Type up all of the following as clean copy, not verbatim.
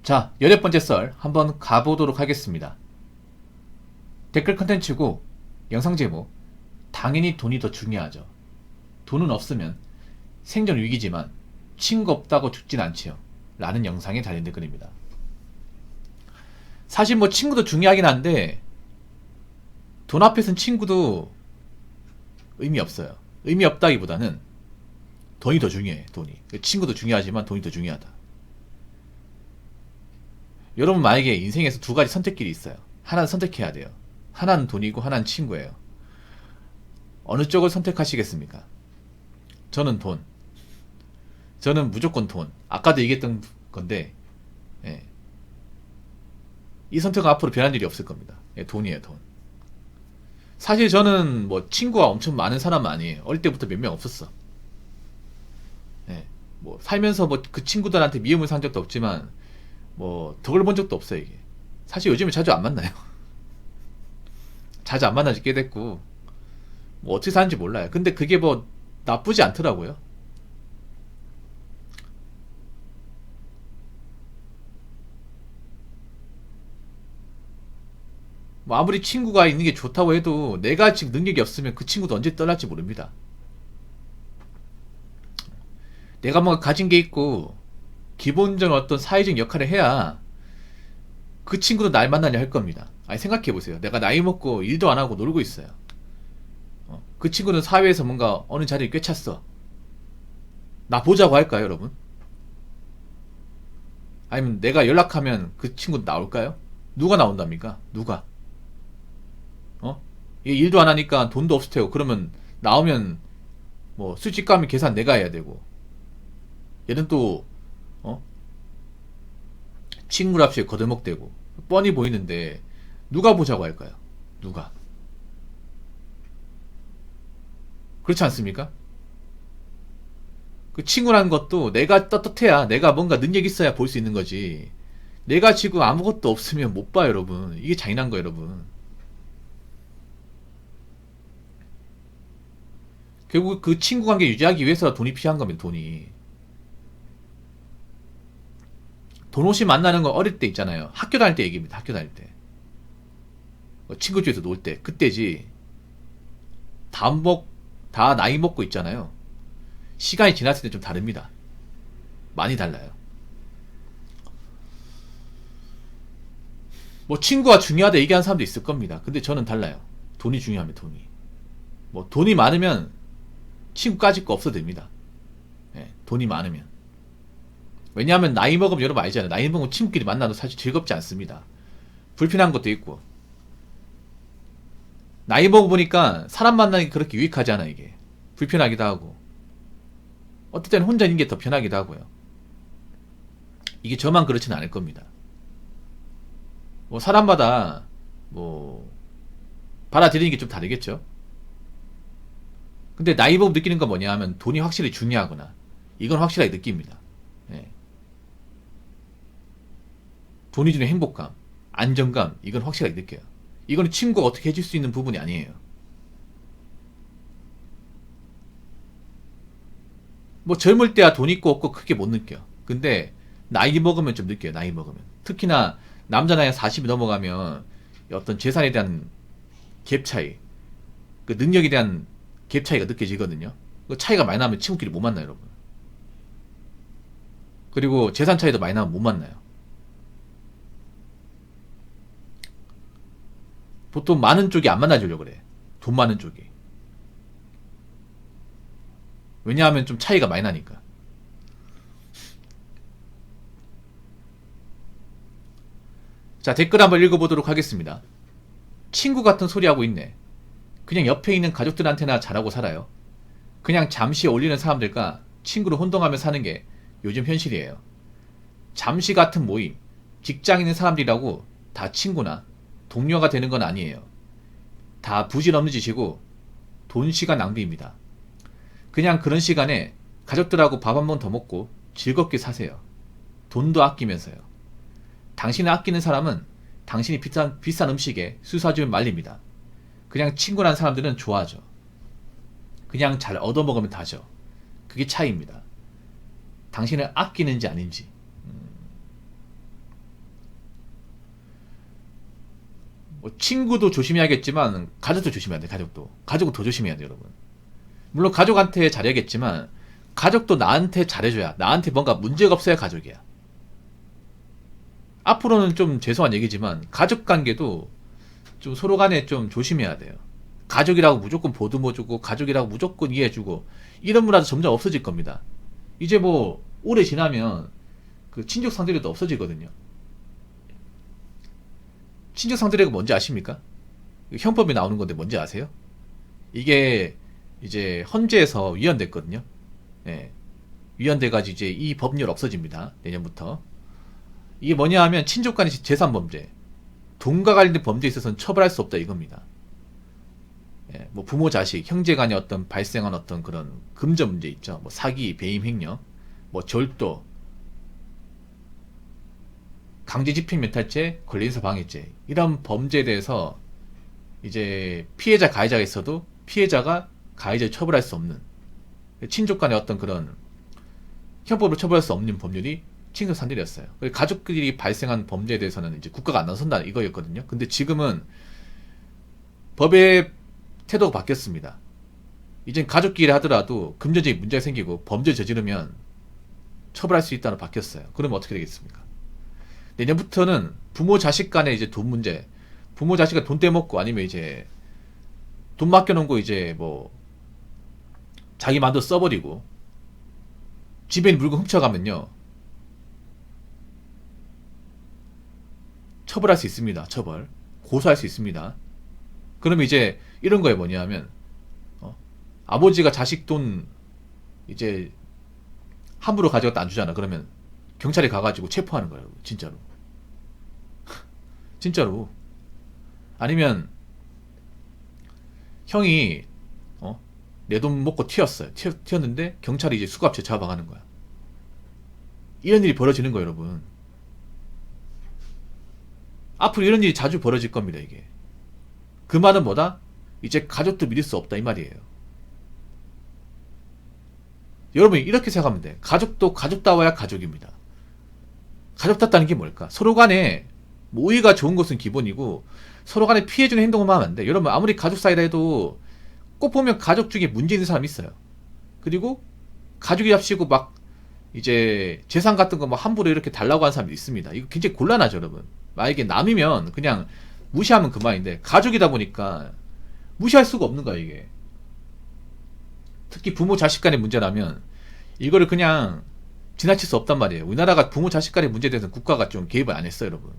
자, 18번째 썰 한번 가보도록 하겠습니다. 댓글 컨텐츠고 영상 제목, 당연히 돈이 더 중요하죠. 돈은 없으면 생존 위기지만 친구 없다고 죽진 않지요. 라는 영상에 달린 댓글입니다. 사실 뭐 친구도 중요하긴 한데 돈 앞에선 친구도 의미 없어요. 의미 없다기보다는 돈이 더 중요해. 돈이. 친구도 중요하지만 돈이 더 중요하다. 여러분 만약에 인생에서 두 가지 선택길이 있어요. 하나는 선택해야 돼요. 하나는 돈이고 하나는 친구예요. 어느 쪽을 선택하시겠습니까? 저는 돈. 저는 무조건 돈. 아까도 얘기했던 건데, 예. 이 선택은 앞으로 변할 일이 없을 겁니다. 예, 돈이에요, 돈. 사실 저는 뭐 친구가 엄청 많은 사람은 아니에요. 어릴 때부터 몇 명 없었어. 예. 뭐 살면서 뭐 그 친구들한테 미움을 산 적도 없지만 뭐 덕을 본 적도 없어요, 이게. 사실 요즘에 자주 안 만나요. 자주 안 만나지 꽤 됐고 뭐 어떻게 사는지 몰라요. 근데 그게 뭐 나쁘지 않더라고요. 뭐 아무리 친구가 있는 게 좋다고 해도 내가 지금 능력이 없으면 그 친구도 언제 떠날지 모릅니다. 내가 뭔가 가진 게 있고 기본적인 어떤 사회적 역할을 해야 그 친구도 날 만나려 할 겁니다. 아니 생각해보세요. 내가 나이 먹고 일도 안 하고 놀고 있어요. 그 친구는 사회에서 뭔가 어느 자리를 꿰찼어. 나 보자고 할까요, 여러분? 아니면 내가 연락하면 그 친구 나올까요? 누가 나온답니까? 누가? 어? 얘 일도 안 하니까 돈도 없을 테고 그러면 나오면 뭐 수직감이 계산 내가 해야 되고 얘는 또 어? 친구랍시에 거들먹대고 뻔히 보이는데 누가 보자고 할까요? 누가? 그렇지 않습니까? 그 친구라는 것도 내가 떳떳해야 내가 뭔가 능력 있어야 볼 수 있는 거지. 내가 지금 아무것도 없으면 못 봐, 여러분. 이게 잔인한 거, 여러분. 결국 그 친구 관계 유지하기 위해서 돈이 필요한 겁니다, 돈이. 돈 없이 만나는 거 어릴 때 있잖아요. 학교 다닐 때 얘기입니다, 학교 다닐 때. 친구 집에서 놀 때. 그때지. 다 나이 먹고 있잖아요. 시간이 지났을 때 좀 다릅니다. 많이 달라요. 뭐 친구가 중요하다 얘기하는 사람도 있을 겁니다. 근데 저는 달라요. 돈이 중요합니다, 돈이. 뭐 돈이 많으면 친구까짓 거 없어도 됩니다. 예, 돈이 많으면. 왜냐하면 나이 먹으면 여러분 알잖아요. 나이 먹으면 친구끼리 만나도 사실 즐겁지 않습니다. 불편한 것도 있고. 나이 먹어보니까 사람 만나기 그렇게 유익하지 않아, 이게. 불편하기도 하고. 어떨 때는 혼자 있는 게 더 편하기도 하고요. 이게 저만 그렇지는 않을 겁니다. 뭐 사람마다 뭐 받아들이는 게 좀 다르겠죠. 근데 나이 보고 느끼는 건 뭐냐 하면 돈이 확실히 중요하구나. 이건 확실하게 느낍니다. 예. 돈이 주는 행복감, 안정감, 이건 확실하게 느껴요. 이건 친구가 어떻게 해줄 수 있는 부분이 아니에요. 뭐 젊을 때야 돈 있고 없고 크게 못 느껴. 근데 나이 먹으면 좀 느껴요. 나이 먹으면. 특히나 남자 나이 40이 넘어가면 어떤 재산에 대한 갭 차이, 그 능력에 대한 갭 차이가 느껴지거든요. 그 차이가 많이 나면 친구끼리 못 만나요, 여러분. 그리고 재산 차이도 많이 나면 못 만나요. 보통 많은 쪽이 안 만나주려고 그래. 돈 많은 쪽이. 왜냐하면 좀 차이가 많이 나니까. 자, 댓글 한번 읽어보도록 하겠습니다. 친구 같은 소리 하고 있네. 그냥 옆에 있는 가족들한테나 잘하고 살아요. 그냥 잠시 어울리는 사람들과 친구로 혼동하며 사는 게 요즘 현실이에요. 잠시 같은 모임, 직장 있는 사람들이라고 다 친구나 동료가 되는 건 아니에요. 다 부질없는 짓이고 돈 시간 낭비입니다. 그냥 그런 시간에 가족들하고 밥 한 번 더 먹고 즐겁게 사세요. 돈도 아끼면서요. 당신을 아끼는 사람은 당신이 비싼 음식에 수사주면 말립니다. 그냥 친구란 사람들은 좋아하죠. 그냥 잘 얻어먹으면 다죠. 그게 차이입니다. 당신을 아끼는지 아닌지. 뭐 친구도 조심해야겠지만 가족도 조심해야 돼. 가족은 더 조심해야 돼, 여러분. 물론 가족한테 잘해야겠지만 가족도 나한테 잘해줘야, 나한테 뭔가 문제가 없어야 가족이야. 앞으로는 좀 죄송한 얘기지만 가족 관계도 좀 서로 간에 좀 조심해야 돼요. 가족이라고 무조건 보듬어주고 가족이라고 무조건 이해해주고 이런 문화도 점점 없어질 겁니다. 이제 뭐 오래 지나면 그 친족 상대력도 없어지거든요. 친족 상대력이 뭔지 아십니까? 형법에 나오는 건데 뭔지 아세요? 이게 이제 헌재에서 위헌됐거든요. 예. 위헌돼가지고 이제 이 법률 없어집니다. 내년부터. 이게 뭐냐 하면 친족 간의 재산 범죄, 돈과 관련된 범죄에 있어서는 처벌할 수 없다 이겁니다. 예, 뭐 부모 자식, 형제 간의 어떤 발생한 어떤 그런 금전 문제 있죠. 뭐 사기, 배임 횡령, 뭐 절도, 강제집행면탈죄, 권리인사 방해죄 이런 범죄에 대해서 이제 피해자 가해자가 있어도 피해자가 가해자를 처벌할 수 없는, 친족 간의 어떤 그런 형법으로 처벌할 수 없는 법률이 친족상대였어요. 가족끼리 발생한 범죄에 대해서는 이제 국가가 안 나선다 이거였거든요. 근데 지금은 법의 태도가 바뀌었습니다. 이젠 가족끼리 하더라도 금전적인 문제가 생기고 범죄를 저지르면 처벌할 수 있다로 바뀌었어요. 그러면 어떻게 되겠습니까? 내년부터는 부모 자식 간의 이제 돈 문제, 부모 자식이 돈 떼먹고 아니면 이제 돈 맡겨놓은 거 이제 뭐 자기 마음대로 써버리고 집에 있는 물건 훔쳐가면요 처벌할 수 있습니다. 처벌. 고소할 수 있습니다. 그러면 이제 이런 거에 뭐냐면 아버지가 자식 돈 이제 함부로 가져갔다 안 주잖아. 그러면 경찰에 가가지고 체포하는 거예요. 진짜로. 진짜로. 아니면 형이 내 돈 먹고 튀었어요. 튀었는데 경찰이 이제 수갑채 잡아가는 거야. 이런 일이 벌어지는 거예요, 여러분. 앞으로 이런 일이 자주 벌어질 겁니다, 이게. 그 말은 뭐다? 이제 가족도 믿을 수 없다 이 말이에요. 여러분 이렇게 생각하면 돼. 가족도 가족다워야 가족입니다. 가족답다는 게 뭘까? 서로 간에 모의가 좋은 것은 기본이고 서로 간에 피해주는 행동을 하면 안 돼. 여러분 아무리 가족 사이라 해도 꼭 보면 가족 중에 문제 있는 사람이 있어요. 그리고 가족이 합치고 막 이제 재산 같은 거 뭐 함부로 이렇게 달라고 하는 사람이 있습니다. 이거 굉장히 곤란하죠, 여러분. 만약에 남이면 그냥 무시하면 그만인데 가족이다 보니까 무시할 수가 없는 거야, 이게. 특히 부모 자식 간의 문제라면 이거를 그냥 지나칠 수 없단 말이에요. 우리나라가 부모 자식 간의 문제에 대해서는 국가가 좀 개입을 안 했어요, 여러분.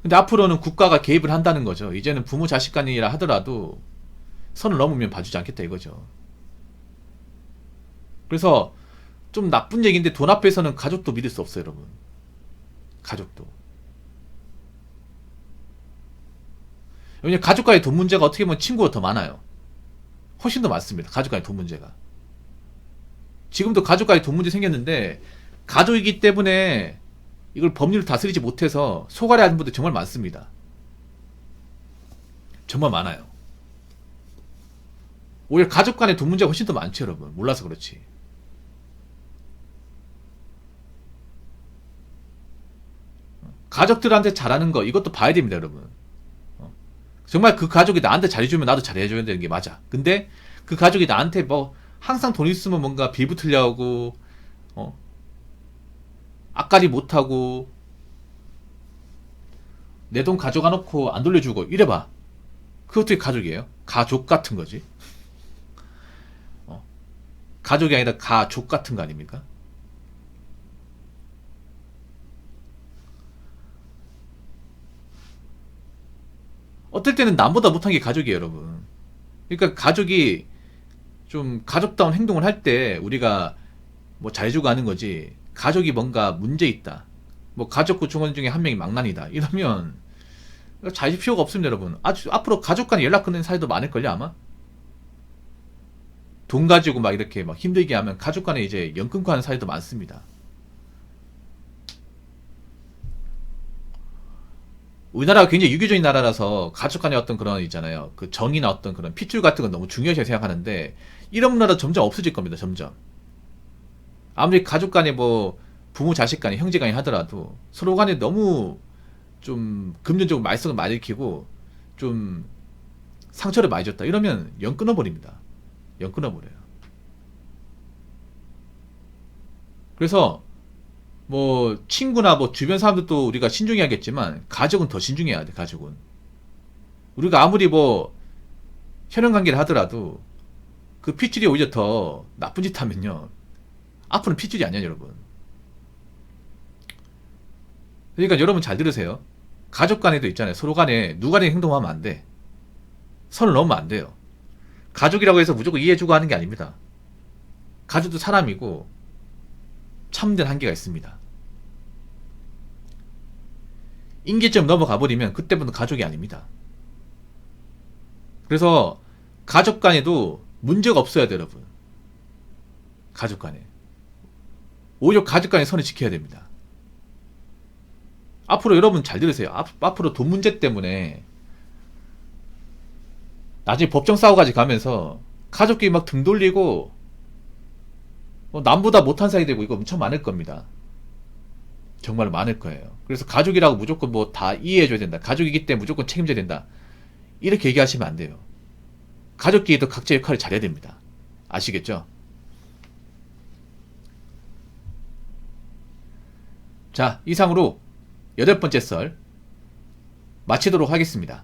근데 앞으로는 국가가 개입을 한다는 거죠. 이제는 부모 자식 간이라 하더라도 선을 넘으면 봐주지 않겠다 이거죠. 그래서 좀 나쁜 얘기인데 돈 앞에서는 가족도 믿을 수 없어요, 여러분. 가족도. 왜냐면 가족 간의 돈 문제가 어떻게 보면 친구가 더 많아요. 훨씬 더 많습니다. 가족 간의 돈 문제가. 지금도 가족 간의 돈 문제 생겼는데 가족이기 때문에 이걸 법률을 다스리지 못해서 소갈이 하는 분들 정말 많습니다. 정말 많아요. 오히려 가족 간의 돈 문제가 훨씬 더 많죠, 여러분. 몰라서 그렇지. 가족들한테 잘하는 거 이것도 봐야 됩니다, 여러분. 정말 그 가족이 나한테 잘해주면 나도 잘해줘야 되는 게 맞아. 근데 그 가족이 나한테 뭐 항상 돈 있으면 뭔가 빌붙으려 하고 앞가리 못하고 내 돈 가져가 놓고 안 돌려주고 이래봐. 그것도 가족이에요. 가족 같은 거지. 가족이 아니라 가족 같은 거 아닙니까? 어떨 때는 남보다 못한 게 가족이에요, 여러분. 그러니까 가족이 좀 가족다운 행동을 할 때 우리가 뭐 잘해주고 하는 거지. 가족이 뭔가 문제 있다. 뭐 가족 구성원 중에 한 명이 망난이다. 이러면 잘해줄 필요가 없습니다, 여러분. 앞으로 가족 간에 연락 끊는 사이도 많을걸요, 아마? 돈 가지고 막 이렇게 막 힘들게 하면 가족 간에 이제 연 끊고 하는 사이도 많습니다. 우리나라가 굉장히 유교적인 나라라서 가족 간의 어떤 그런 있잖아요. 그 정이나 어떤 그런 핏줄 같은 건 너무 중요시 생각하는데 이런 문화도 점점 없어질 겁니다. 점점. 아무리 가족 간에 뭐 부모 자식 간에 형제 간에 하더라도 서로 간에 너무 좀 금전적으로 말썽을 많이 일으키고 좀 상처를 많이 줬다 이러면 연 끊어버립니다. 연 끊어버려요. 그래서 뭐 친구나 뭐 주변 사람들도 우리가 신중해야겠지만 가족은 더 신중해야 돼. 가족은 우리가 아무리 뭐 혈연관계를 하더라도 그 핏줄이 오히려 더 나쁜 짓 하면요 앞으로는 핏줄이 아니야 여러분. 그러니까 여러분 잘 들으세요. 가족 간에도 있잖아요. 서로 간에 누가 내 행동하면 안 돼. 선을 넘으면 안 돼요. 가족이라고 해서 무조건 이해해주고 하는 게 아닙니다. 가족도 사람이고 참된 한계가 있습니다. 임계점 넘어가 버리면 그때부터 가족이 아닙니다. 그래서 가족 간에도 문제가 없어야 돼요 여러분. 가족 간에 오히려 가족 간의 선을 지켜야 됩니다. 앞으로 여러분 잘 들으세요. 앞으로 돈 문제 때문에 나중에 법정 싸우까지 가면서 가족끼리 막 등 돌리고 남보다 못한 사이 되고 이거 엄청 많을 겁니다. 정말 많을 거예요. 그래서 가족이라고 무조건 뭐 다 이해해줘야 된다. 가족이기 때문에 무조건 책임져야 된다. 이렇게 얘기하시면 안 돼요. 가족끼리도 각자 역할을 잘해야 됩니다. 아시겠죠? 자, 이상으로 8번째 썰 마치도록 하겠습니다.